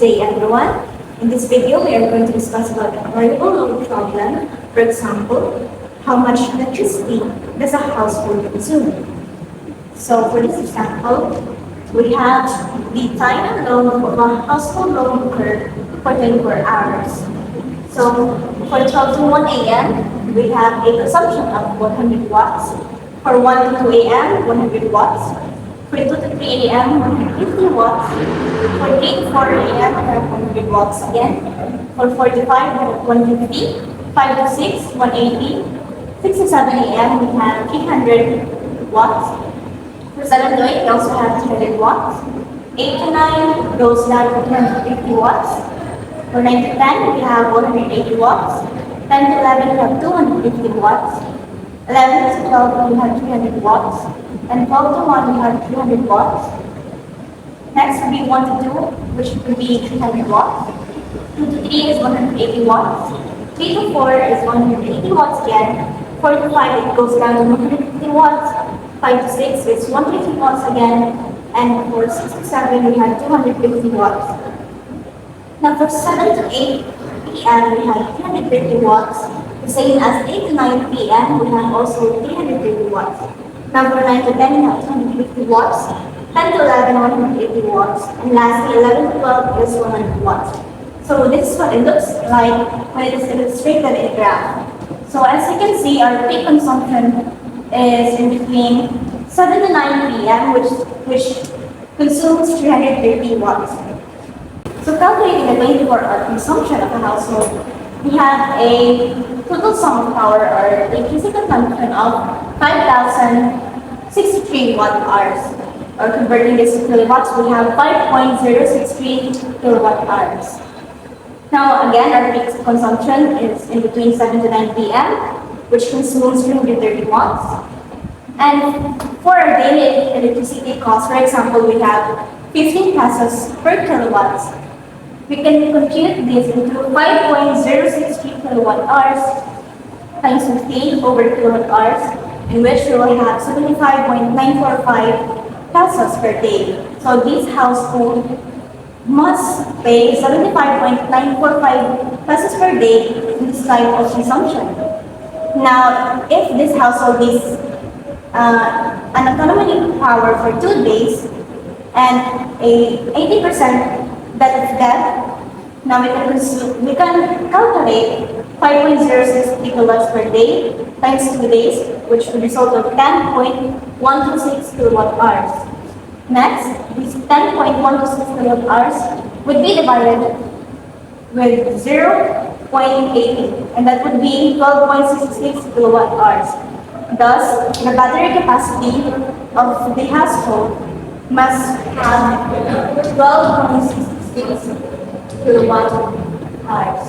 day, everyone. In this video, we are going to discuss about a variable load problem. For example, how much electricity does a household consume? So for this example, we have the time and load of a household load curve for 24 hours. So for 12 to 1 a.m., we have a consumption of 100 watts. For 1 to 2 a.m., 100 watts. For 2 to 3 a.m., 150 watts. For 3 to 4 a.m., we have 100 watts again. For 4 to 5, we have 150. 5 to 6, 180. 6 to 7 a.m., we have 300 watts. For 7 to 8, we also have 300 watts. 8 to 9 goes down to 250 watts. For 9 to 10, we have 180 watts. 10 to 11, we have 250 watts. 11 to 12, we have 300 watts. And 12 to 1, we have 300 watts. Next would be 1 to 2, which would be 300 watts. 2 to 3 is 180 watts. 3 to 4 is 180 watts again. 4 to 5, it goes down to 150 watts. 5 to 6 is 150 watts again. And for 6 to 7, we have 250 watts. Now for 7 to 8 p.m., we have 350 watts. The same as 8 to 9 p.m., we have also 350 watts. Now for 9 to 10, we have 250 watts. 10 to 11, 180 watts. And lastly, 11 to 12 is 100 watts. So this is what it looks like when it is illustrated in a graph. So as you can see, our peak consumption is in between 7 to 9 p.m., which consumes 330 watts. So calculating the 24-hour consumption of a household, we have a total sum of power or electricity consumption of 5,063 watt-hours. Or converting this to kilowatts, we have 5.063 kilowatt-hours. Now again, our peak consumption is in between 7 to 9 p.m., which consumes 330 watts. And for our daily electricity cost, for example, we have 15 pesos per kilowatts. We can compute this into 5.063 kilowatt-hours times 15 over kilowatt-hours, in which we will have 75.945 pesos per day. So this household must pay 75.945 pesos per day in this type of consumption. Now, if this household is an economy power for 2 days and a 80% that is debt, now we can calculate 5.06 kilowatts per day times 2 days, which would result of 10.126 kilowatt hours. Next, this 10.126 kilowatt hours would be divided with 0.80, and that would be 12.66 kilowatt hours. Thus, the battery capacity of the household must have 12.66 kilowatt hours.